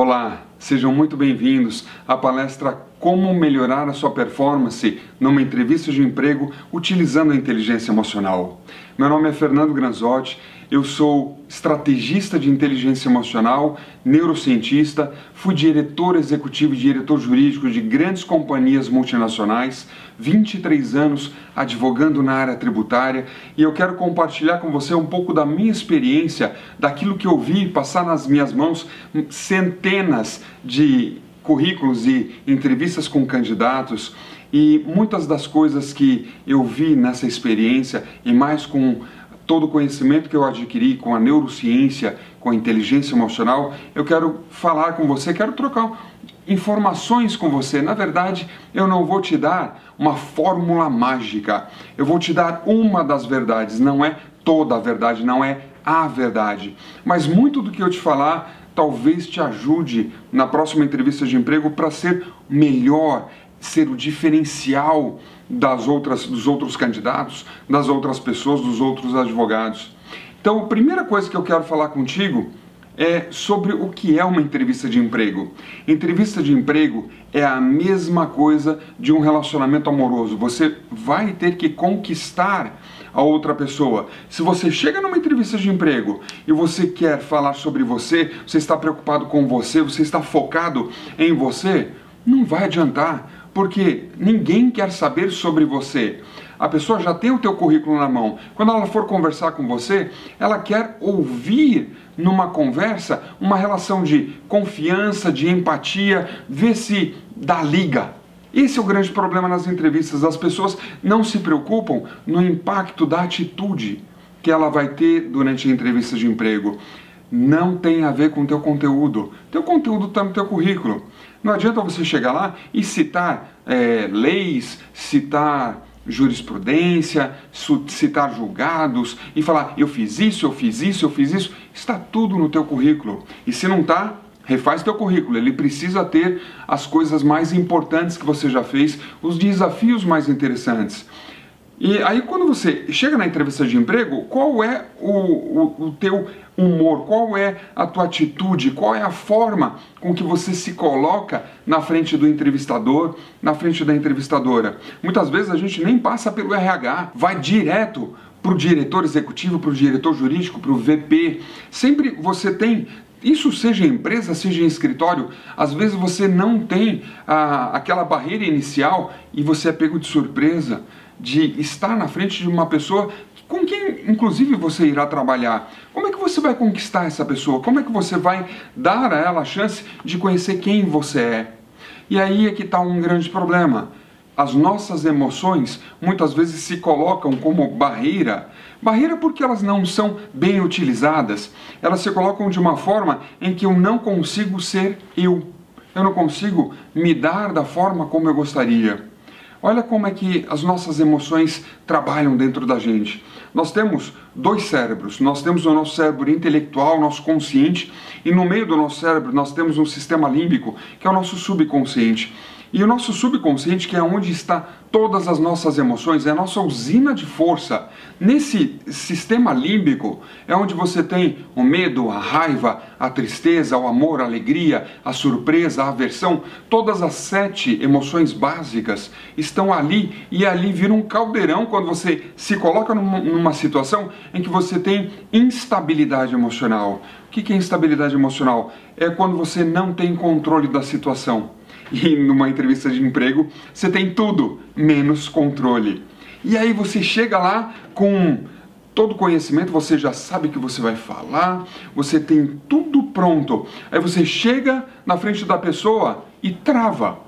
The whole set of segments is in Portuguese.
Olá, sejam muito bem-vindos à palestra Como Melhorar a Sua Performance numa Entrevista de Emprego utilizando a Inteligência Emocional. Meu nome é Fernando Granzotti, eu sou estrategista de inteligência emocional, neurocientista, fui diretor executivo e diretor jurídico de grandes companhias multinacionais, 23 anos advogando na área tributária, e eu quero compartilhar com você um pouco da minha experiência, daquilo que eu vi passar nas minhas mãos centenas de currículos e entrevistas com candidatos, e muitas das coisas que eu vi nessa experiência, e mais com todo o conhecimento que eu adquiri com a neurociência, com a inteligência emocional, eu quero falar com você, quero trocar informações com você. Na verdade, eu não vou te dar uma fórmula mágica, eu vou te dar uma das verdades, não é toda a verdade, não é a verdade, mas muito do que eu te falar talvez te ajude na próxima entrevista de emprego para ser melhor, ser o diferencial dos outros candidatos, das outras pessoas, dos outros advogados. Então, a primeira coisa que eu quero falar contigo é sobre o que é uma entrevista de emprego. Entrevista de emprego é a mesma coisa de um relacionamento amoroso. Você vai ter que conquistar a outra pessoa. Se você chega numa entrevista de emprego e você quer falar sobre você, você está preocupado com você, você está focado em você, não vai adiantar, porque ninguém quer saber sobre você. A pessoa já tem o teu currículo na mão. Quando ela for conversar com você, ela quer ouvir numa conversa uma relação de confiança, de empatia, ver se dá liga. Esse é o grande problema nas entrevistas. As pessoas não se preocupam no impacto da atitude que ela vai ter durante a entrevista de emprego. Não tem a ver com o teu conteúdo. Teu conteúdo está no teu currículo. Não adianta você chegar lá e citar leis, citar jurisprudência, citar julgados e falar eu fiz isso, eu fiz isso, eu fiz isso. Está tudo no teu currículo. E se não está, refaz teu currículo. Ele precisa ter as coisas mais importantes que você já fez, os desafios mais interessantes. E aí quando você chega na entrevista de emprego, qual é o teu humor, qual é a tua atitude, qual é a forma com que você se coloca na frente do entrevistador, na frente da entrevistadora? Muitas vezes a gente nem passa pelo RH, vai direto para o diretor executivo, para o diretor jurídico, para o VP. Sempre você tem, isso seja em empresa, seja em escritório, às vezes você não tem aquela barreira inicial e você é pego de surpresa de estar na frente de uma pessoa com quem, inclusive, você irá trabalhar. Como é que você vai conquistar essa pessoa? Como é que você vai dar a ela a chance de conhecer quem você é? E aí é que está um grande problema. As nossas emoções muitas vezes se colocam como barreira. Barreira porque elas não são bem utilizadas. Elas se colocam de uma forma em que eu não consigo ser eu. Eu não consigo me dar da forma como eu gostaria. Olha como é que as nossas emoções trabalham dentro da gente. Nós temos dois cérebros. Nós temos o nosso cérebro intelectual, nosso consciente, e no meio do nosso cérebro nós temos um sistema límbico, que é o nosso subconsciente. E o nosso subconsciente, que é onde está todas as nossas emoções, é a nossa usina de força. Nesse sistema límbico é onde você tem o medo, a raiva, a tristeza, o amor, a alegria, a surpresa, a aversão. Todas as 7 emoções básicas estão ali, e ali vira um caldeirão quando você se coloca numa situação em que você tem instabilidade emocional. O que é instabilidade emocional? É quando você não tem controle da situação. E numa entrevista de emprego, você tem tudo, menos controle. E aí você chega lá com todo o conhecimento, você já sabe o que você vai falar, você tem tudo pronto. Aí você chega na frente da pessoa e trava.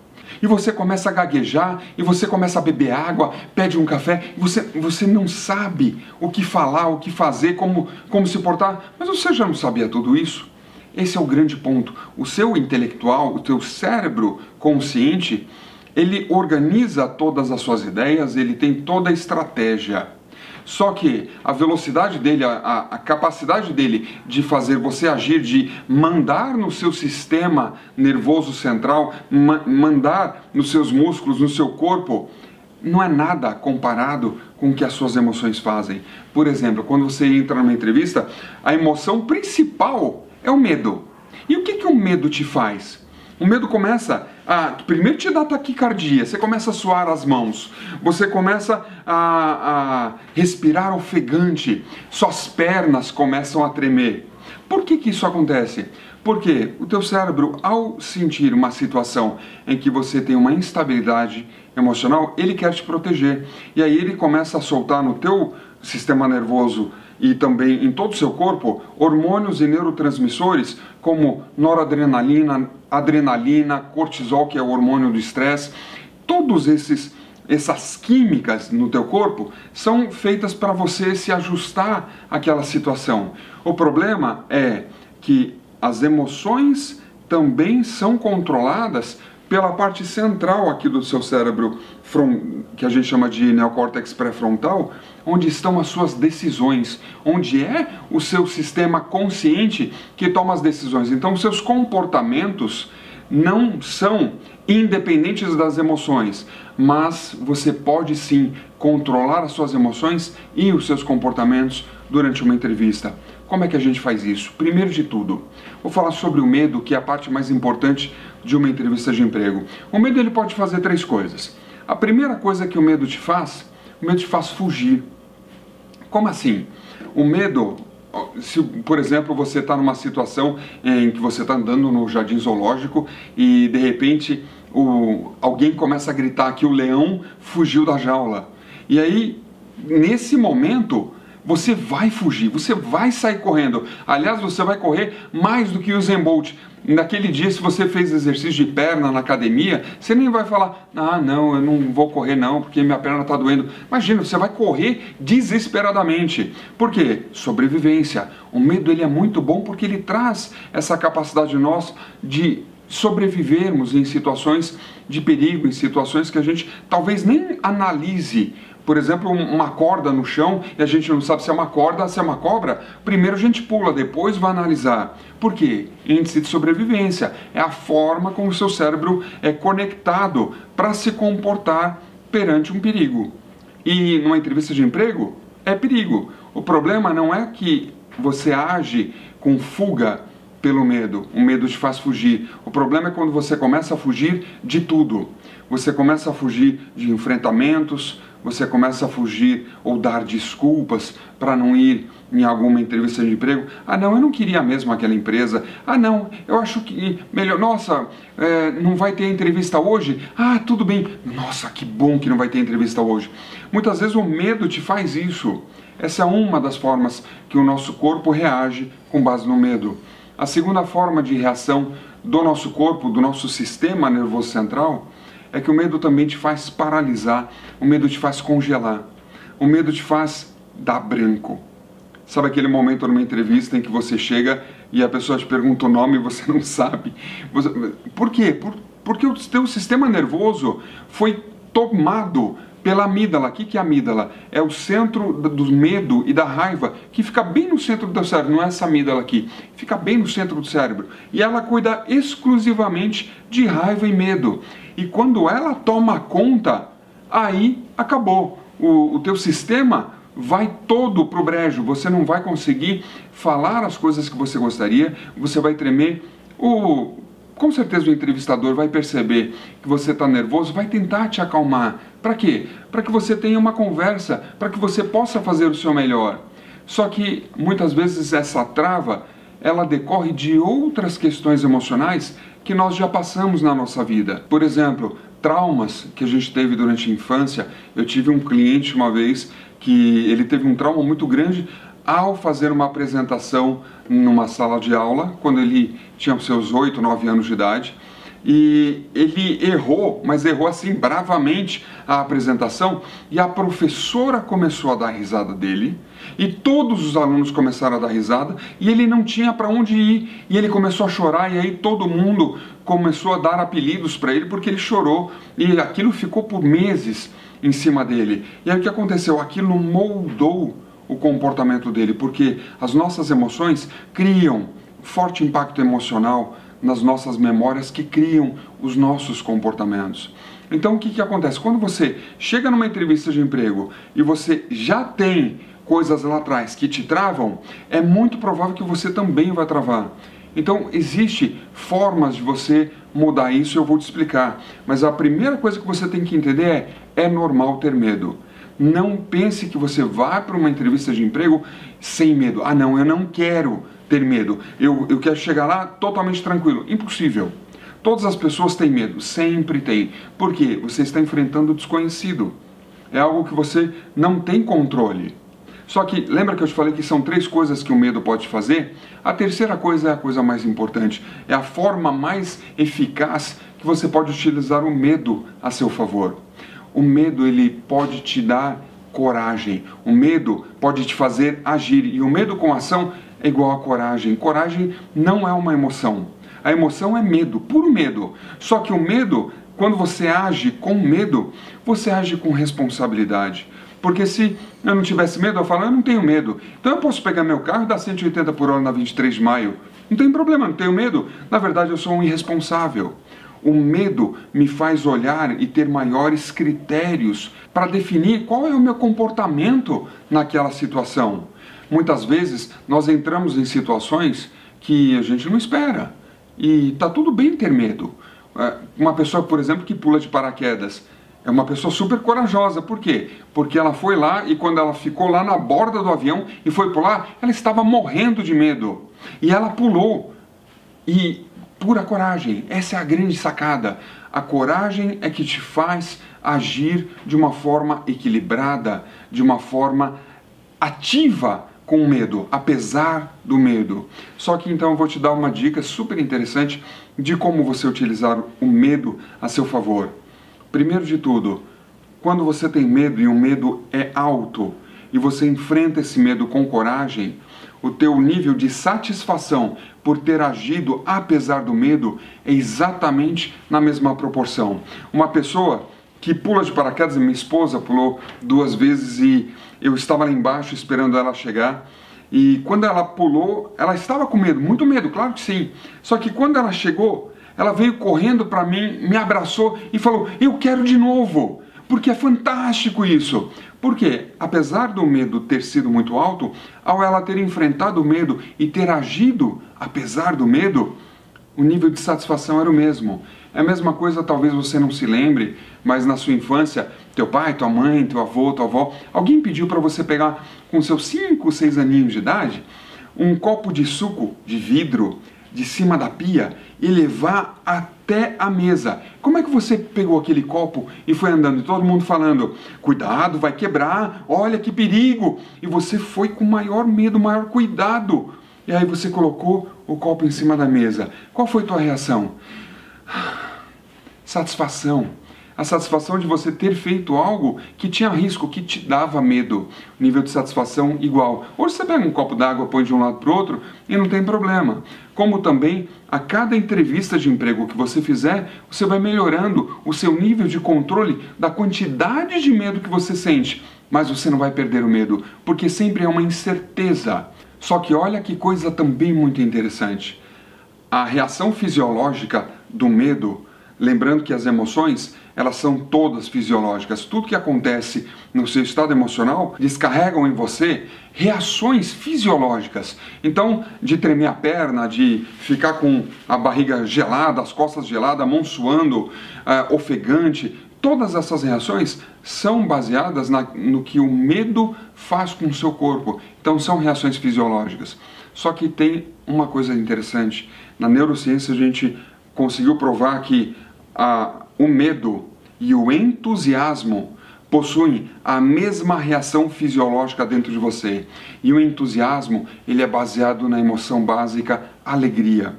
E você começa a gaguejar, e você começa a beber água, pede um café, você não sabe o que falar, o que fazer, como se portar. Mas você já não sabia tudo isso? Esse é o grande ponto. O seu intelectual, o teu cérebro consciente, ele organiza todas as suas ideias, ele tem toda a estratégia. Só que a velocidade dele, a capacidade dele de fazer você agir, de mandar no seu sistema nervoso central, mandar nos seus músculos, no seu corpo, não é nada comparado com o que as suas emoções fazem. Por exemplo, quando você entra numa entrevista, a emoção principal é o medo. E o que que o medo te faz? O medo começa a, primeiro te dá taquicardia, você começa a suar as mãos, você começa a respirar ofegante, suas pernas começam a tremer. Por que que isso acontece? Porque o teu cérebro, ao sentir uma situação em que você tem uma instabilidade emocional, ele quer te proteger. E aí ele começa a soltar no teu sistema nervoso e também em todo o seu corpo hormônios e neurotransmissores como noradrenalina, adrenalina, cortisol, que é o hormônio do estresse. Todos essas químicas no teu corpo são feitas para você se ajustar àquela situação. O problema é que as emoções também são controladas pela parte central aqui do seu cérebro, que a gente chama de neocórtex pré-frontal, onde estão as suas decisões, onde é o seu sistema consciente que toma as decisões. Então, os seus comportamentos não são independentes das emoções, mas você pode sim controlar as suas emoções e os seus comportamentos durante uma entrevista. Como é que a gente faz isso? Primeiro de tudo, vou falar sobre o medo, que é a parte mais importante de uma entrevista de emprego. O medo ele pode fazer três coisas. A primeira coisa que o medo te faz fugir. Como assim? O medo, se por exemplo você está numa situação em que você está andando no jardim zoológico e de repente alguém começa a gritar que o leão fugiu da jaula. E aí, nesse momento, você vai fugir, você vai sair correndo. Aliás, você vai correr mais do que o Usain Bolt. Naquele dia, se você fez exercício de perna na academia, você nem vai falar, ah, não, eu não vou correr não, porque minha perna está doendo. Imagina, você vai correr desesperadamente. Por quê? Sobrevivência. O medo ele é muito bom porque ele traz essa capacidade nossa de sobrevivermos em situações de perigo, em situações que a gente talvez nem analise. Por exemplo, uma corda no chão e a gente não sabe se é uma corda ou se é uma cobra, primeiro a gente pula, depois vai analisar. Por quê? Índice de sobrevivência. É a forma como o seu cérebro é conectado para se comportar perante um perigo. E numa entrevista de emprego, é perigo. O problema não é que você age com fuga pelo medo, o medo te faz fugir. O problema é quando você começa a fugir de tudo. Você começa a fugir de enfrentamentos, você começa a fugir ou dar desculpas para não ir em alguma entrevista de emprego. Ah não, eu não queria mesmo aquela empresa. Ah não, eu acho que melhor, nossa, não vai ter entrevista hoje? Ah, tudo bem. Nossa, que bom que não vai ter entrevista hoje. Muitas vezes o medo te faz isso. Essa é uma das formas que o nosso corpo reage com base no medo. A segunda forma de reação do nosso corpo, do nosso sistema nervoso central, é que o medo também te faz paralisar, o medo te faz congelar, o medo te faz dar branco. Sabe aquele momento numa entrevista em que você chega e a pessoa te pergunta o nome e você não sabe? Por quê? Porque o teu sistema nervoso foi tomado pela amígdala. O que é a amígdala? É o centro do medo e da raiva, que fica bem no centro do teu cérebro, não é essa amígdala aqui, fica bem no centro do cérebro. E ela cuida exclusivamente de raiva e medo. E quando ela toma conta, aí acabou. O teu sistema vai todo pro brejo, você não vai conseguir falar as coisas que você gostaria, você vai tremer. Com certeza o entrevistador vai perceber que você está nervoso, vai tentar te acalmar. Para quê? Para que você tenha uma conversa, para que você possa fazer o seu melhor. Só que muitas vezes essa trava, ela decorre de outras questões emocionais que nós já passamos na nossa vida. Por exemplo, traumas que a gente teve durante a infância. Eu tive um cliente uma vez que ele teve um trauma muito grande ao fazer uma apresentação numa sala de aula, quando ele tinha seus 8, 9 anos de idade, e ele errou, mas errou assim bravamente a apresentação, e a professora começou a dar risada dele, e todos os alunos começaram a dar risada, e ele não tinha para onde ir, e ele começou a chorar, e aí todo mundo começou a dar apelidos para ele, porque ele chorou, e aquilo ficou por meses em cima dele. E aí o que aconteceu? Aquilo moldou o comportamento dele, porque as nossas emoções criam forte impacto emocional nas nossas memórias que criam os nossos comportamentos. Então o que acontece? Quando você chega numa entrevista de emprego e você já tem coisas lá atrás que te travam, é muito provável que você também vai travar. Então, existe formas de você mudar isso, eu vou te explicar. Mas a primeira coisa que você tem que entender é normal ter medo. Não pense que você vai para uma entrevista de emprego sem medo. Ah, não, eu não quero ter medo. Eu quero chegar lá totalmente tranquilo. Impossível. Todas as pessoas têm medo, sempre tem. Por quê? Você está enfrentando o desconhecido. É algo que você não tem controle. Só que, lembra que eu te falei que são 3 coisas que o medo pode fazer? A terceira coisa é a coisa mais importante. É a forma mais eficaz que você pode utilizar o medo a seu favor. O medo, ele pode te dar coragem. O medo pode te fazer agir. E o medo com ação é igual a coragem. Coragem não é uma emoção. A emoção é medo, puro medo. Só que o medo, quando você age com medo, você age com responsabilidade. Porque se eu não tivesse medo, eu falo, eu não tenho medo. Então eu posso pegar meu carro e dar 180 por hora na 23 de maio. Não tem problema, não tenho medo. Na verdade, eu sou um irresponsável. O medo me faz olhar e ter maiores critérios para definir qual é o meu comportamento naquela situação. Muitas vezes nós entramos em situações que a gente não espera. E está tudo bem ter medo. Uma pessoa, por exemplo, que pula de paraquedas, é uma pessoa super corajosa. Por quê? Porque ela foi lá e quando ela ficou lá na borda do avião e foi pular, ela estava morrendo de medo. E ela pulou. E pura coragem, essa é a grande sacada. A coragem é que te faz agir de uma forma equilibrada, de uma forma ativa com medo, apesar do medo. Só que então eu vou te dar uma dica super interessante de como você utilizar o medo a seu favor. Primeiro de tudo, quando você tem medo e o medo é alto e você enfrenta esse medo com coragem, o teu nível de satisfação por ter agido apesar do medo é exatamente na mesma proporção. Uma pessoa que pula de paraquedas, minha esposa pulou 2 vezes e eu estava lá embaixo esperando ela chegar. E quando ela pulou, ela estava com medo, muito medo, claro que sim. Só que quando ela chegou, ela veio correndo para mim, me abraçou e falou, eu quero de novo, porque é fantástico isso. Porque, apesar do medo ter sido muito alto, ao ela ter enfrentado o medo e ter agido apesar do medo, o nível de satisfação era o mesmo. É a mesma coisa, talvez você não se lembre, mas na sua infância, teu pai, tua mãe, teu avô, tua avó, alguém pediu para você pegar com seus 5, 6 aninhos de idade, um copo de suco de vidro de cima da pia e levar até a mesa. Como é que você pegou aquele copo e foi andando e todo mundo falando, cuidado, vai quebrar, olha que perigo, e você foi com maior medo, maior cuidado, e aí você colocou o copo em cima da mesa. Qual foi tua reação? Satisfação. A satisfação de você ter feito algo que tinha risco, que te dava medo. Nível de satisfação igual. Hoje você pega um copo d'água, põe de um lado para o outro e não tem problema. Como também, a cada entrevista de emprego que você fizer, você vai melhorando o seu nível de controle da quantidade de medo que você sente. Mas você não vai perder o medo, porque sempre é uma incerteza. Só que olha que coisa também muito interessante. A reação fisiológica do medo, lembrando que as emoções, elas são todas fisiológicas. Tudo que acontece no seu estado emocional descarregam em você reações fisiológicas. Então, de tremer a perna, de ficar com a barriga gelada, as costas geladas, a mão suando, ofegante, todas essas reações são baseadas no que o medo faz com o seu corpo. Então, são reações fisiológicas. Só que tem uma coisa interessante. Na neurociência, a gente conseguiu provar que o medo e o entusiasmo possuem a mesma reação fisiológica dentro de você. E o entusiasmo, ele é baseado na emoção básica alegria.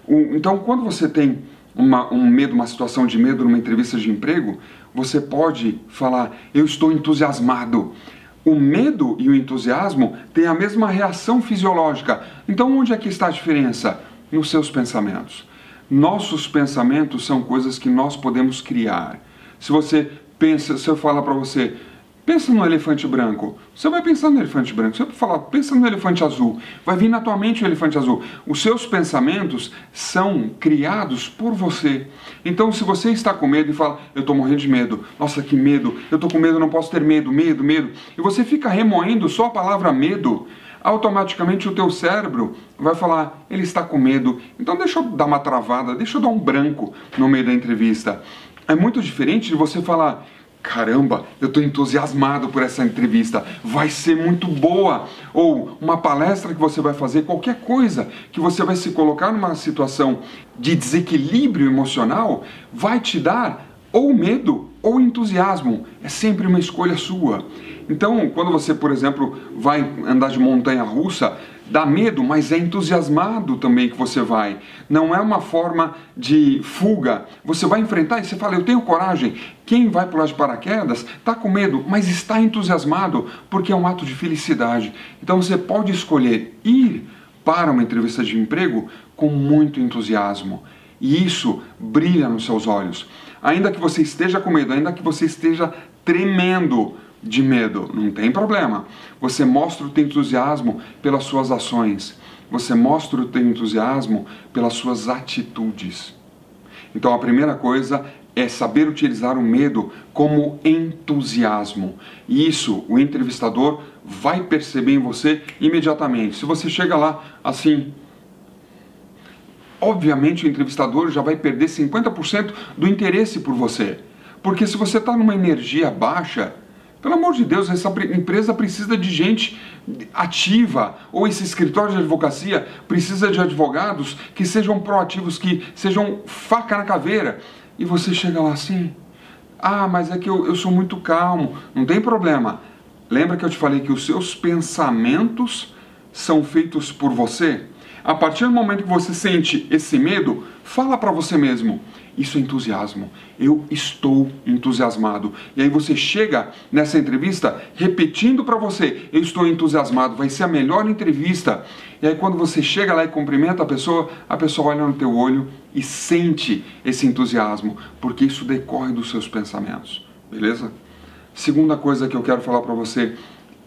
Então, quando você tem um medo, uma situação de medo numa entrevista de emprego, você pode falar, eu estou entusiasmado. O medo e o entusiasmo têm a mesma reação fisiológica. Então, onde é que está a diferença? Nos seus pensamentos. Nossos pensamentos são coisas que nós podemos criar. Se você pensa, se eu falar para você, pensa no elefante branco, você vai pensar no elefante branco. Se eu falar, pensa no elefante azul, vai vir na tua mente o elefante azul. Os seus pensamentos são criados por você. Então, se você está com medo e fala, eu estou morrendo de medo, nossa, que medo, eu estou com medo, não posso ter medo, medo, medo, e você fica remoendo só a palavra medo, automaticamente o teu cérebro vai falar, ele está com medo, então deixa eu dar uma travada, deixa eu dar um branco no meio da entrevista. É muito diferente de você falar, caramba, eu estou entusiasmado por essa entrevista, vai ser muito boa. Ou uma palestra que você vai fazer, qualquer coisa que você vai se colocar numa situação de desequilíbrio emocional, vai te dar ou medo ou entusiasmo. É sempre uma escolha sua. Então, quando você, por exemplo, vai andar de montanha-russa, dá medo, mas é entusiasmado também que você vai. Não é uma forma de fuga. Você vai enfrentar e você fala, eu tenho coragem. Quem vai pular de paraquedas está com medo, mas está entusiasmado, porque é um ato de felicidade. Então você pode escolher ir para uma entrevista de emprego com muito entusiasmo. E isso brilha nos seus olhos. Ainda que você esteja com medo, ainda que você esteja tremendo de medo, não tem problema. Você mostra o teu entusiasmo pelas suas ações. Você mostra o teu entusiasmo pelas suas atitudes. Então a primeira coisa é saber utilizar o medo como entusiasmo. E isso o entrevistador vai perceber em você imediatamente. Se você chega lá assim, obviamente o entrevistador já vai perder 50% do interesse por você. Porque se você está numa energia baixa, pelo amor de Deus, essa empresa precisa de gente ativa, ou esse escritório de advocacia precisa de advogados que sejam proativos, que sejam faca na caveira. E você chega lá assim, mas é que eu sou muito calmo. Não tem problema. Lembra que eu te falei que os seus pensamentos são feitos por você? A partir do momento que você sente esse medo, fala para você mesmo, isso é entusiasmo, eu estou entusiasmado. E aí você chega nessa entrevista repetindo para você, eu estou entusiasmado, vai ser a melhor entrevista. E aí quando você chega lá e cumprimenta a pessoa olha no teu olho e sente esse entusiasmo, porque isso decorre dos seus pensamentos, beleza? Segunda coisa que eu quero falar para você,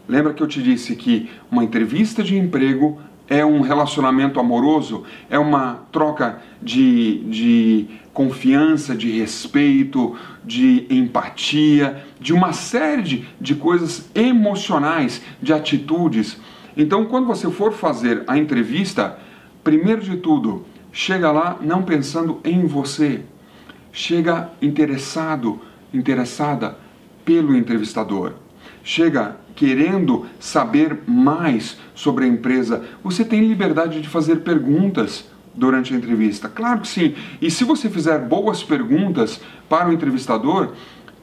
lembra que eu te disse que uma entrevista de emprego é um relacionamento amoroso, é uma troca de confiança, de respeito, de empatia, de uma série de coisas emocionais, de atitudes. Então, quando você for fazer a entrevista, primeiro de tudo, chega lá não pensando em você, chega interessada pelo entrevistador. Chega querendo saber mais sobre a empresa. Você tem liberdade de fazer perguntas durante a entrevista. Claro que sim. E se você fizer boas perguntas para o entrevistador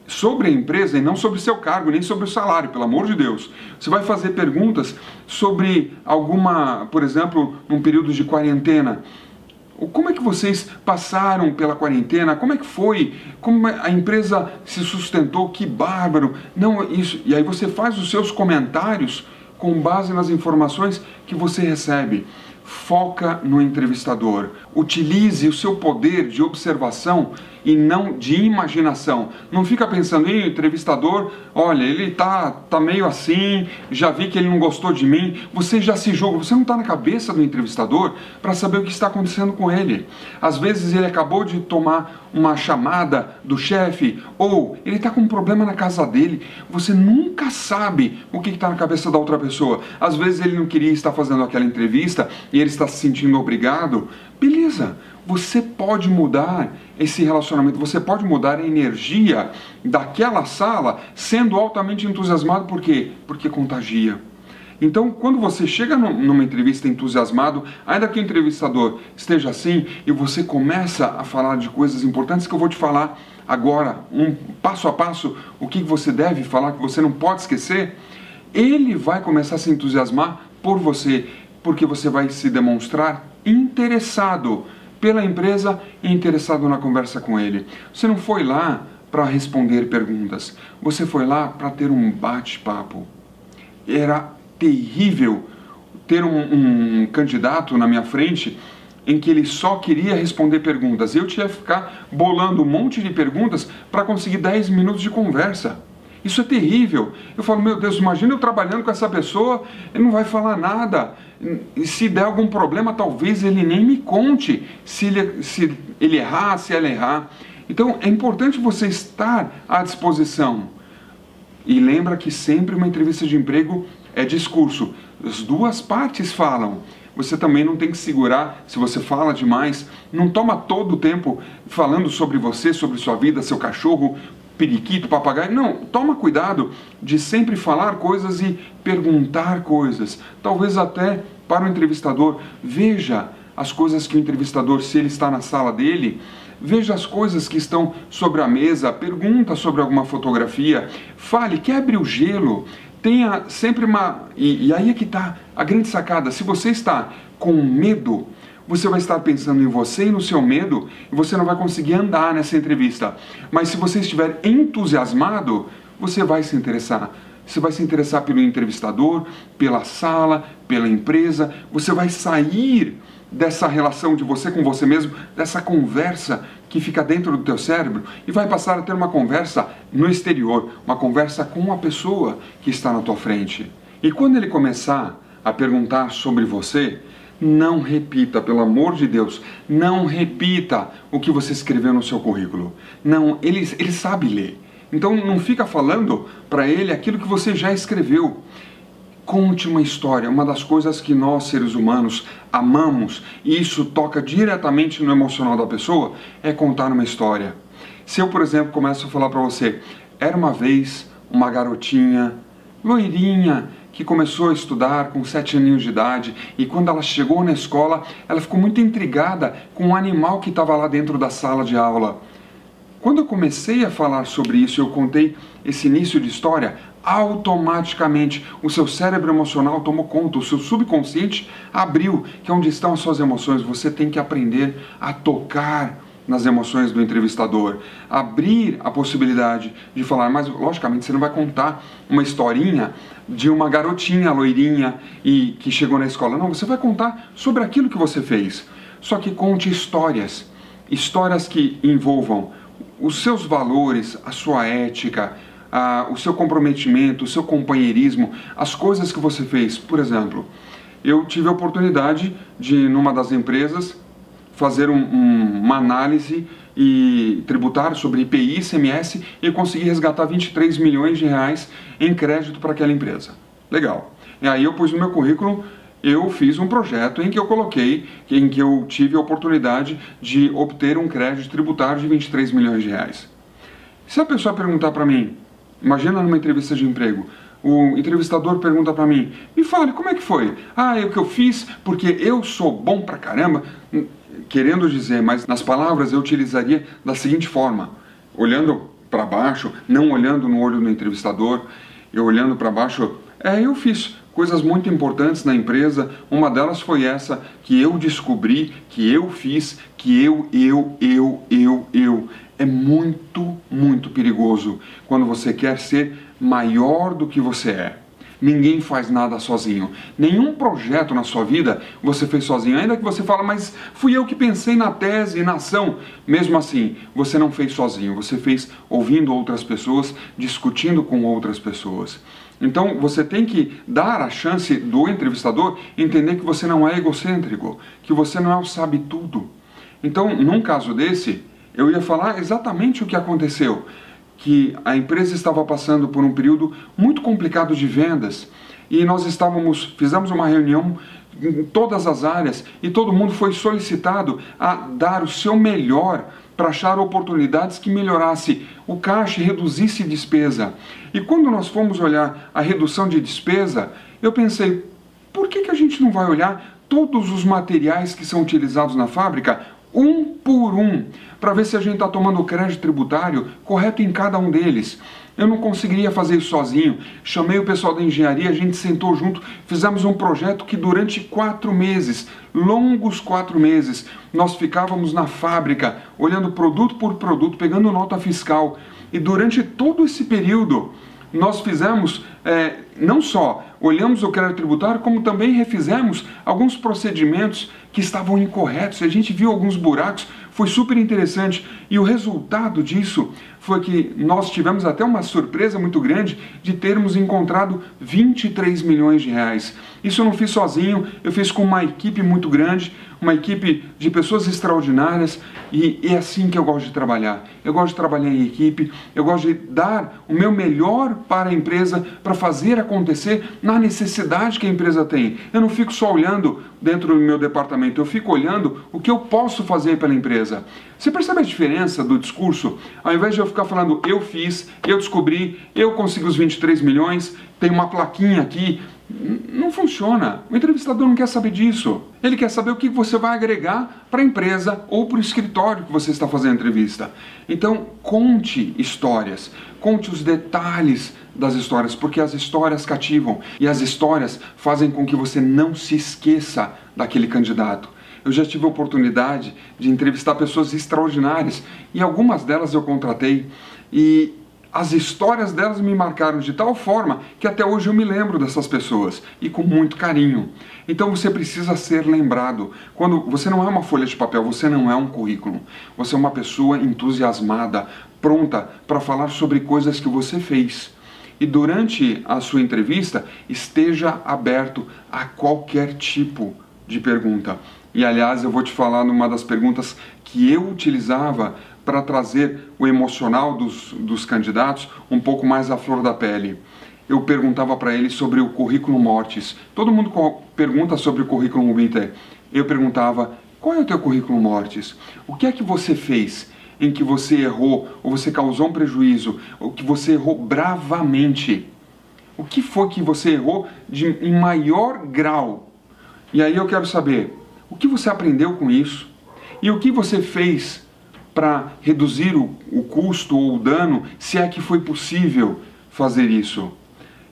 sobre a empresa e não sobre o seu cargo, nem sobre o salário, pelo amor de Deus. Você vai fazer perguntas sobre alguma, por exemplo, num período de quarentena. Como é que vocês passaram pela quarentena? Como é que foi? Como a empresa se sustentou? Que bárbaro! Não, isso. E aí você faz os seus comentários com base nas informações que você recebe. Foca no entrevistador. Utilize o seu poder de observação e não de imaginação. Não fica pensando, o entrevistador, olha, ele tá meio assim, já vi que ele não gostou de mim. Você já se julga, você não está na cabeça do entrevistador para saber o que está acontecendo com ele. Às vezes ele acabou de tomar uma chamada do chefe, ou ele está com um problema na casa dele. Você nunca sabe o que está na cabeça da outra pessoa. Às vezes ele não queria estar fazendo aquela entrevista e ele está se sentindo obrigado. Beleza, você pode mudar esse relacionamento, você pode mudar a energia daquela sala sendo altamente entusiasmado. Por quê? Porque contagia. Então, quando você chega numa entrevista entusiasmado, ainda que o entrevistador esteja assim, e você começa a falar de coisas importantes que eu vou te falar agora, passo a passo, o que você deve falar, que você não pode esquecer, ele vai começar a se entusiasmar por você, porque você vai se demonstrar interessado pela empresa e interessado na conversa com ele. Você não foi lá para responder perguntas, você foi lá para ter um bate-papo. Era terrível ter um candidato na minha frente em que ele só queria responder perguntas. Eu tinha que ficar bolando um monte de perguntas para conseguir 10 minutos de conversa. Isso é terrível. Eu falo, meu Deus, imagina eu trabalhando com essa pessoa, ele não vai falar nada. E se der algum problema, talvez ele nem me conte se ele errar, se ela errar. Então, é importante você estar à disposição. E lembra que sempre uma entrevista de emprego é discurso. as duas partes falam. Você também não tem que segurar, se você fala demais, não toma todo o tempo falando sobre você, sobre sua vida, seu cachorro, periquito, papagaio. Não, toma cuidado de sempre falar coisas e perguntar coisas. Talvez até para o entrevistador, veja as coisas que o entrevistador, se ele está na sala dele, veja as coisas que estão sobre a mesa, pergunta sobre alguma fotografia, fale, quebre o gelo, tenha sempre uma... E aí é que está a grande sacada. Se você está com medo, você vai estar pensando em você e no seu medo, e você não vai conseguir andar nessa entrevista. Mas se você estiver entusiasmado, você vai se interessar. Você vai se interessar pelo entrevistador, pela sala, pela empresa. Você vai sair dessa relação de você com você mesmo, dessa conversa que fica dentro do teu cérebro, e vai passar a ter uma conversa no exterior, uma conversa com a pessoa que está na tua frente. E quando ele começar a perguntar sobre você, não repita, pelo amor de Deus, não repita o que você escreveu no seu currículo. Não, ele sabe ler. Então não fica falando para ele aquilo que você já escreveu. Conte uma história. Uma das coisas que nós, seres humanos, amamos, e isso toca diretamente no emocional da pessoa, é contar uma história. Se eu, por exemplo, começo a falar para você, era uma vez uma garotinha, loirinha, que começou a estudar com 7 aninhos de idade, e quando ela chegou na escola, ela ficou muito intrigada com um animal que estava lá dentro da sala de aula. Quando eu comecei a falar sobre isso, eu contei esse início de história, automaticamente o seu cérebro emocional tomou conta, o seu subconsciente abriu, que é onde estão as suas emoções. Você tem que aprender a tocar nas emoções do entrevistador, abrir a possibilidade de falar, mas logicamente você não vai contar uma historinha de uma garotinha loirinha e que chegou na escola. Não, você vai contar sobre aquilo que você fez. Só que conte histórias, histórias que envolvam os seus valores, a sua ética, o seu comprometimento, o seu companheirismo, as coisas que você fez. Por exemplo, eu tive a oportunidade de, numa das empresas, fazer uma análise tributária sobre IPI, ICMS, e consegui resgatar 23 milhões de reais em crédito para aquela empresa. Legal. E aí eu pus no meu currículo, eu fiz um projeto em que eu coloquei, em que eu tive a oportunidade de obter um crédito tributário de 23 milhões de reais. Se a pessoa perguntar para mim, imagina numa entrevista de emprego, o entrevistador pergunta para mim, me fale, como é que foi? Ah, é o que eu fiz porque eu sou bom pra caramba. Querendo dizer, mas nas palavras eu utilizaria da seguinte forma, olhando para baixo, não olhando no olho do entrevistador, eu olhando para baixo, eu fiz coisas muito importantes na empresa, uma delas foi essa, que eu descobri, que eu fiz, que eu. É muito, muito perigoso quando você quer ser maior do que você é. Ninguém faz nada sozinho. Nenhum projeto na sua vida você fez sozinho. Ainda que você fale, mas fui eu que pensei na tese e na ação. Mesmo assim, você não fez sozinho. Você fez ouvindo outras pessoas, discutindo com outras pessoas. Então, você tem que dar a chance do entrevistador entender que você não é egocêntrico, que você não é o sabe-tudo. Então, num caso desse, eu ia falar exatamente o que aconteceu. Que a empresa estava passando por um período muito complicado de vendas e nós fizemos uma reunião em todas as áreas e todo mundo foi solicitado a dar o seu melhor para achar oportunidades que melhorasse o caixa e reduzisse despesa. E quando nós fomos olhar a redução de despesa, eu pensei, por que a gente não vai olhar todos os materiais que são utilizados na fábrica, um por um, para ver se a gente está tomando o crédito tributário correto em cada um deles. Eu não conseguiria fazer isso sozinho. Chamei o pessoal da engenharia, a gente sentou junto, fizemos um projeto que durante 4 meses, longos 4 meses, nós ficávamos na fábrica, olhando produto por produto, pegando nota fiscal. E durante todo esse período, nós fizemos, não só olhamos o crédito tributário, como também refizemos alguns procedimentos que estavam incorretos. A gente viu alguns buracos, foi super interessante. E o resultado disso foi que nós tivemos até uma surpresa muito grande de termos encontrado 23 milhões de reais. Isso eu não fiz sozinho, eu fiz com uma equipe muito grande, uma equipe de pessoas extraordinárias e é assim que eu gosto de trabalhar. Eu gosto de trabalhar em equipe, eu gosto de dar o meu melhor para a empresa, para fazer acontecer na necessidade que a empresa tem. Eu não fico só olhando dentro do meu departamento, eu fico olhando o que eu posso fazer pela empresa. Você percebe a diferença do discurso? Ao invés de eu ficar falando, eu fiz, eu descobri, eu consegui os 23 milhões, tem uma plaquinha aqui, não funciona. O entrevistador não quer saber disso. Ele quer saber o que você vai agregar para a empresa ou para o escritório que você está fazendo a entrevista. Então, conte histórias, conte os detalhes das histórias, porque as histórias cativam e as histórias fazem com que você não se esqueça daquele candidato. Eu já tive a oportunidade de entrevistar pessoas extraordinárias e algumas delas eu contratei e as histórias delas me marcaram de tal forma que até hoje eu me lembro dessas pessoas e com muito carinho. Então você precisa ser lembrado. Quando você não é uma folha de papel, você não é um currículo. Você é uma pessoa entusiasmada, pronta para falar sobre coisas que você fez. E durante a sua entrevista, esteja aberto a qualquer tipo de pergunta. E aliás, eu vou te falar numa das perguntas que eu utilizava para trazer o emocional dos candidatos um pouco mais à flor da pele. Eu perguntava para eles sobre o currículo mortis. Todo mundo pergunta sobre o currículo vitae. Eu perguntava, qual é o teu currículo mortis? O que é que você fez em que você errou, ou você causou um prejuízo, ou que você errou bravamente? O que foi que você errou em maior grau? E aí eu quero saber, o que você aprendeu com isso? E o que você fez para reduzir o custo ou o dano, se é que foi possível fazer isso?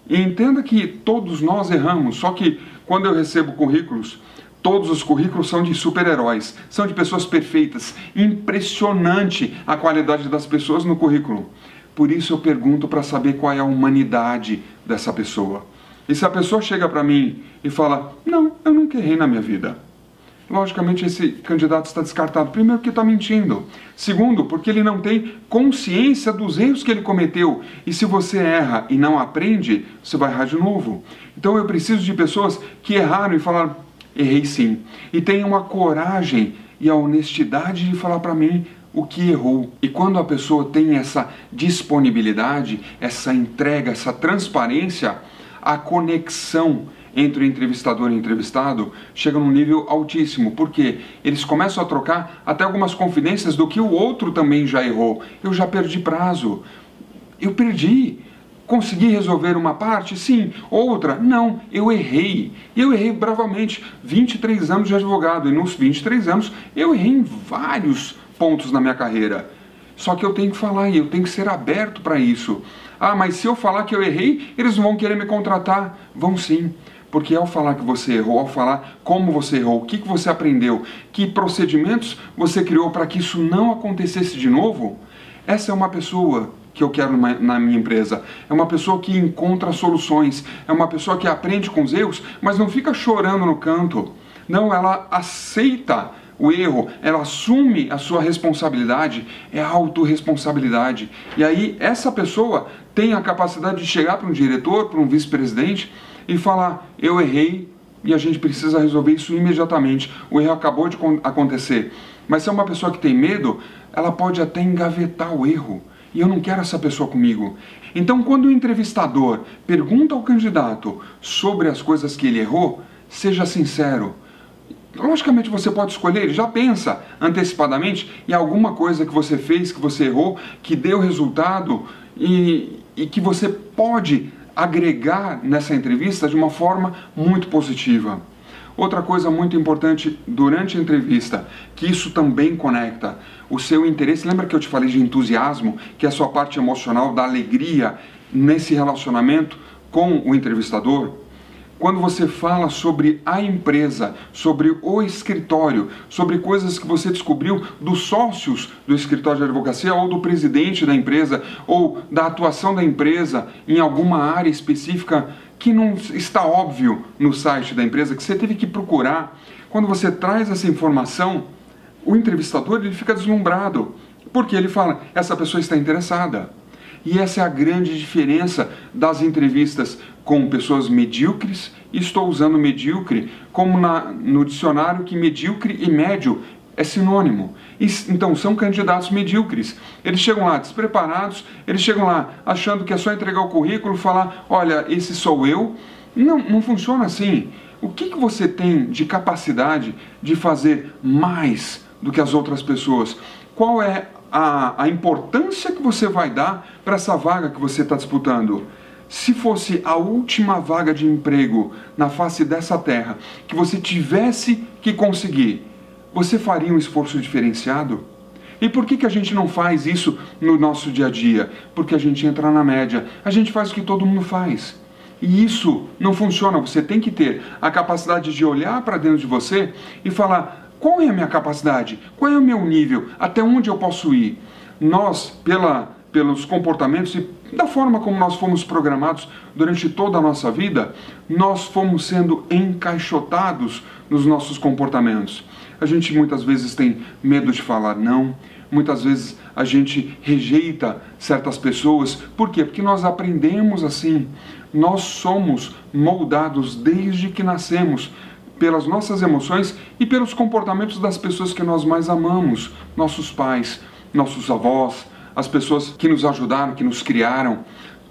E entenda que todos nós erramos, só que quando eu recebo currículos, todos os currículos são de super-heróis, são de pessoas perfeitas. Impressionante a qualidade das pessoas no currículo. Por isso eu pergunto para saber qual é a humanidade dessa pessoa. E se a pessoa chega para mim e fala, não, eu nunca errei na minha vida, logicamente esse candidato está descartado. Primeiro, porque está mentindo. Segundo, porque ele não tem consciência dos erros que ele cometeu. E se você erra e não aprende, você vai errar de novo. Então eu preciso de pessoas que erraram e falaram, errei sim. E tenham a coragem e a honestidade de falar para mim o que errou. E quando a pessoa tem essa disponibilidade, essa entrega, essa transparência, a conexão entre o entrevistador e o entrevistado chega num nível altíssimo, porque eles começam a trocar até algumas confidências do que o outro também já errou. Eu já perdi prazo, eu perdi, consegui resolver uma parte? Sim. Outra? Não, eu errei. E eu errei bravamente. 23 anos de advogado, e nos 23 anos eu errei em vários pontos na minha carreira. Só que eu tenho que falar e eu tenho que ser aberto para isso. Ah, mas se eu falar que eu errei, eles não vão querer me contratar. Vão sim. Porque ao falar que você errou, ao falar como você errou, o que você aprendeu, que procedimentos você criou para que isso não acontecesse de novo, essa é uma pessoa que eu quero na minha empresa. É uma pessoa que encontra soluções, é uma pessoa que aprende com os erros, mas não fica chorando no canto. Não, ela aceita o erro, ela assume a sua responsabilidade, é a autorresponsabilidade. E aí essa pessoa tem a capacidade de chegar para um diretor, para um vice-presidente e falar, eu errei e a gente precisa resolver isso imediatamente. O erro acabou de acontecer. Mas se é uma pessoa que tem medo, ela pode até engavetar o erro. E eu não quero essa pessoa comigo. Então, quando o entrevistador pergunta ao candidato sobre as coisas que ele errou, seja sincero. Logicamente você pode escolher, já pensa antecipadamente em alguma coisa que você fez, que você errou, que deu resultado e que você pode agregar nessa entrevista de uma forma muito positiva. Outra coisa muito importante durante a entrevista, que isso também conecta o seu interesse. Lembra que eu te falei de entusiasmo, que é a sua parte emocional, da alegria nesse relacionamento com o entrevistador? Quando você fala sobre a empresa, sobre o escritório, sobre coisas que você descobriu dos sócios do escritório de advocacia ou do presidente da empresa ou da atuação da empresa em alguma área específica que não está óbvio no site da empresa, que você teve que procurar, quando você traz essa informação, o entrevistador ele fica deslumbrado, porque ele fala, essa pessoa está interessada. E essa é a grande diferença das entrevistas com pessoas medíocres e estou usando medíocre como no dicionário que medíocre e médio é sinônimo. Então são candidatos medíocres. Eles chegam lá despreparados, eles chegam lá achando que é só entregar o currículo e falar, olha, esse sou eu. Não funciona assim. O que você tem de capacidade de fazer mais do que as outras pessoas? Qual é a importância que você vai dar para essa vaga que você está disputando? Se fosse a última vaga de emprego na face dessa terra que você tivesse que conseguir, você faria um esforço diferenciado? E por que a gente não faz isso no nosso dia a dia? Porque a gente entra na média, a gente faz o que todo mundo faz. E isso não funciona, você tem que ter a capacidade de olhar para dentro de você e falar, qual é a minha capacidade? Qual é o meu nível? Até onde eu posso ir? Nós, pelos comportamentos e da forma como nós fomos programados durante toda a nossa vida, nós fomos sendo encaixotados nos nossos comportamentos. A gente muitas vezes tem medo de falar não, muitas vezes a gente rejeita certas pessoas. Por quê? Porque nós aprendemos assim. Nós somos moldados desde que nascemos pelas nossas emoções e pelos comportamentos das pessoas que nós mais amamos, nossos pais, nossos avós, as pessoas que nos ajudaram, que nos criaram.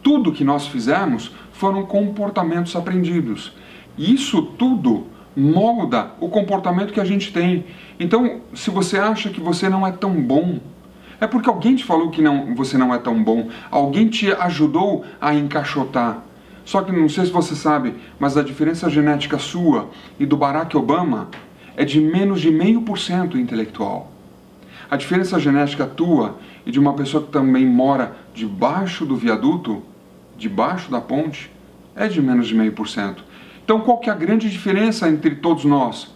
Tudo que nós fizemos foram comportamentos aprendidos. E isso tudo molda o comportamento que a gente tem. Então, se você acha que você não é tão bom, é porque alguém te falou que você não é tão bom, alguém te ajudou a encaixotar. Só que não sei se você sabe, mas a diferença genética sua e do Barack Obama é de menos de 0,5% intelectual. A diferença genética tua e de uma pessoa que também mora debaixo do viaduto, debaixo da ponte, é de menos de 0,5%. Então qual que é a grande diferença entre todos nós?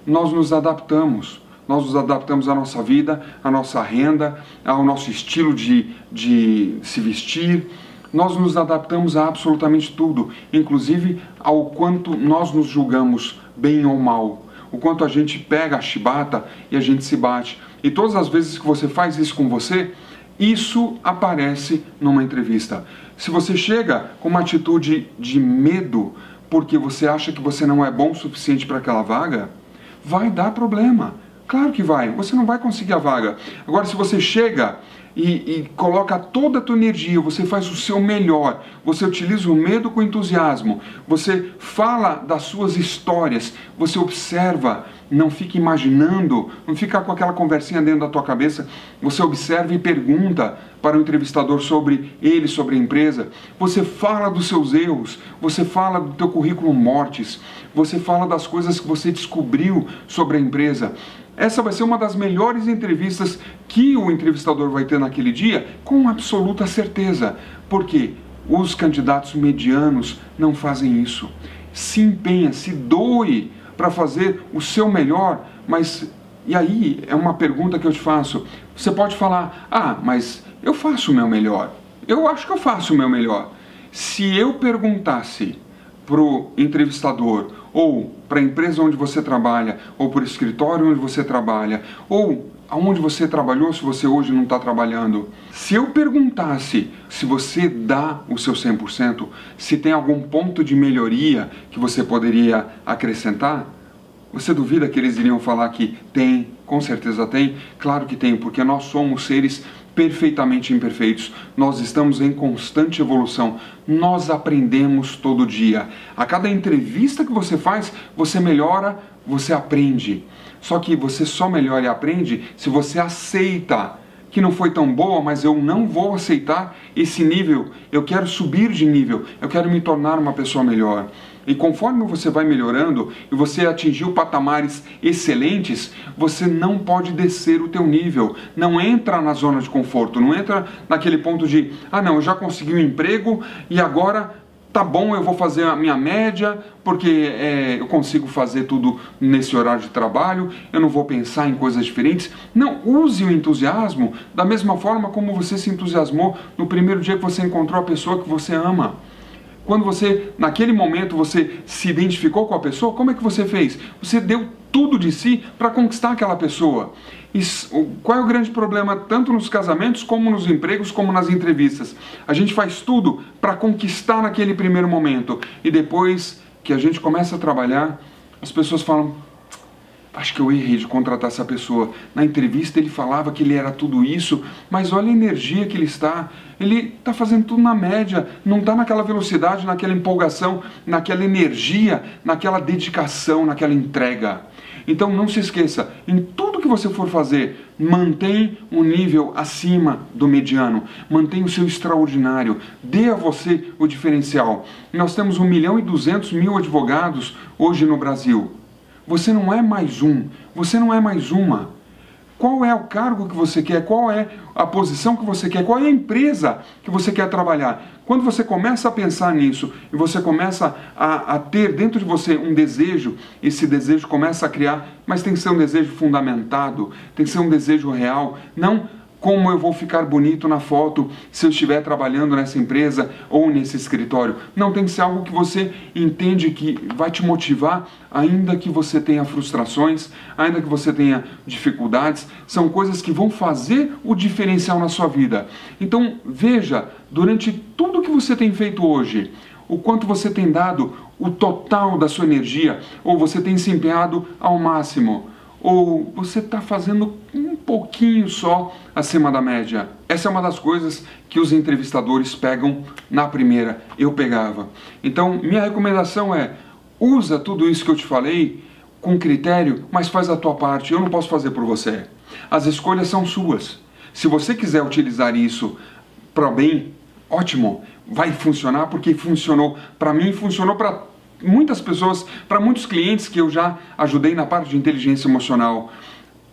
Nós nos adaptamos. Nós nos adaptamos à nossa vida, à nossa renda, ao nosso estilo de se vestir. Nós nos adaptamos a absolutamente tudo, inclusive ao quanto nós nos julgamos bem ou mal, o quanto a gente pega a chibata e a gente se bate. E todas as vezes que você faz isso com você, isso aparece numa entrevista. Se você chega com uma atitude de medo, porque você acha que você não é bom o suficiente para aquela vaga, vai dar problema. Claro que vai, você não vai conseguir a vaga. Agora, se você chega e coloca toda a tua energia, você faz o seu melhor, você utiliza o medo com entusiasmo, você fala das suas histórias, você observa, não fica imaginando, não fica com aquela conversinha dentro da tua cabeça, você observa e pergunta para o entrevistador sobre ele, sobre a empresa, você fala dos seus erros, você fala do teu currículo mortis, você fala das coisas que você descobriu sobre a empresa. Essa vai ser uma das melhores entrevistas que o entrevistador vai ter naquele dia, com absoluta certeza. Porque os candidatos medianos não fazem isso. Se empenha, se doe para fazer o seu melhor, mas... E aí é uma pergunta que eu te faço. Você pode falar, mas eu faço o meu melhor. Eu acho que eu faço o meu melhor. Se eu perguntasse para o entrevistador, ou para a empresa onde você trabalha, ou para o escritório onde você trabalha, ou aonde você trabalhou se você hoje não está trabalhando, se eu perguntasse se você dá o seu 100%, se tem algum ponto de melhoria que você poderia acrescentar, você duvida que eles iriam falar que tem? Com certeza tem. Claro que tem, porque nós somos seres perfeitamente imperfeitos. Nós estamos em constante evolução. Nós aprendemos todo dia. A cada entrevista que você faz, você melhora, você aprende. Só que você só melhora e aprende se você aceita que não foi tão boa, mas eu não vou aceitar esse nível. Eu quero subir de nível. Eu quero me tornar uma pessoa melhor. E conforme você vai melhorando e você atingiu patamares excelentes, você não pode descer o teu nível. Não entra na zona de conforto, não entra naquele ponto de, não, eu já consegui um emprego e agora tá bom, eu vou fazer a minha média, porque eu consigo fazer tudo nesse horário de trabalho, eu não vou pensar em coisas diferentes. Não, use o entusiasmo da mesma forma como você se entusiasmou no primeiro dia que você encontrou a pessoa que você ama. Quando você, naquele momento, você se identificou com a pessoa, como é que você fez? Você deu tudo de si para conquistar aquela pessoa. Qual é o grande problema, tanto nos casamentos, como nos empregos, como nas entrevistas? A gente faz tudo para conquistar naquele primeiro momento. E depois que a gente começa a trabalhar, as pessoas falam: acho que eu errei de contratar essa pessoa. Na entrevista ele falava que ele era tudo isso, mas olha a energia que ele está. Ele está fazendo tudo na média, não está naquela velocidade, naquela empolgação, naquela energia, naquela dedicação, naquela entrega. Então não se esqueça, em tudo que você for fazer, mantém um nível acima do mediano, mantém o seu extraordinário, dê a você o diferencial. Nós temos 1.200.000 advogados hoje no Brasil. Você não é mais um, você não é mais uma. Qual é o cargo que você quer? Qual é a posição que você quer? Qual é a empresa que você quer trabalhar? Quando você começa a pensar nisso e você começa a ter dentro de você um desejo, esse desejo começa a criar, mas tem que ser um desejo fundamentado, tem que ser um desejo real, não como eu vou ficar bonito na foto se eu estiver trabalhando nessa empresa ou nesse escritório. Não, tem que ser algo que você entende que vai te motivar, ainda que você tenha frustrações, ainda que você tenha dificuldades. São coisas que vão fazer o diferencial na sua vida. Então, veja, durante tudo que você tem feito hoje, o quanto você tem dado o total da sua energia, ou você tem se empenhado ao máximo, ou você está fazendo um pouquinho só acima da média. Essa é uma das coisas que os entrevistadores pegam na primeira. Eu pegava. Então, minha recomendação é: usa tudo isso que eu te falei com critério, mas faz a tua parte. Eu não posso fazer por você. As escolhas são suas. Se você quiser utilizar isso para bem, ótimo. Vai funcionar porque funcionou para mim, funcionou para muitas pessoas, para muitos clientes que eu já ajudei na parte de inteligência emocional.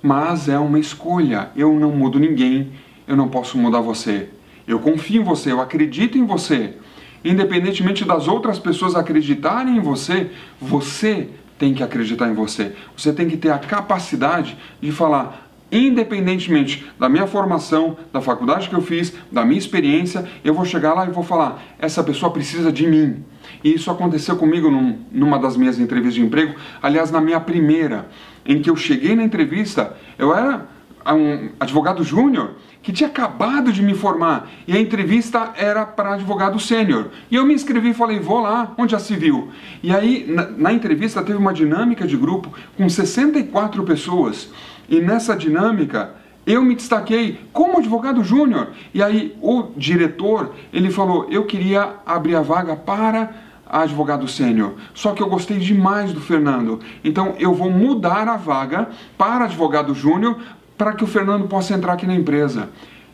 Mas é uma escolha. Eu não mudo ninguém, eu não posso mudar você. Eu confio em você, eu acredito em você. Independentemente das outras pessoas acreditarem em você, você tem que acreditar em você. Você tem que ter a capacidade de falar: independentemente da minha formação, da faculdade que eu fiz, da minha experiência, eu vou chegar lá e vou falar: essa pessoa precisa de mim. E isso aconteceu comigo numa das minhas entrevistas de emprego, aliás, na minha primeira, em que eu cheguei na entrevista, eu era um advogado júnior que tinha acabado de me formar, e a entrevista era para advogado sênior. E eu me inscrevi e falei: vou lá, onde já se viu. E aí, na entrevista, teve uma dinâmica de grupo com 64 pessoas, e nessa dinâmica eu me destaquei como advogado júnior. E aí o diretor, ele falou: eu queria abrir a vaga para advogado sênior, só que eu gostei demais do Fernando, então eu vou mudar a vaga para advogado júnior para que o Fernando possa entrar aqui na empresa.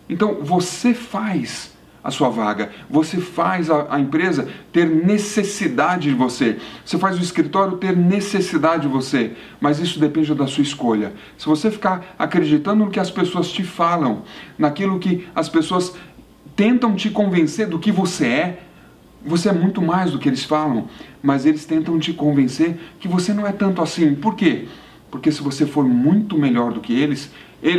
Então você faz a sua vaga, você faz a empresa ter necessidade de você, você faz o escritório ter necessidade de você, mas isso depende da sua escolha. Se você ficar acreditando no que as pessoas te falam, naquilo que as pessoas tentam te convencer do que você é muito mais do que eles falam, mas eles tentam te convencer que você não é tanto assim. Por quê? Porque se você for muito melhor do que eles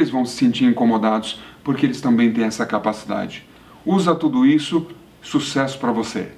vão se sentir incomodados, porque eles também têm essa capacidade. Usa tudo isso, sucesso para você!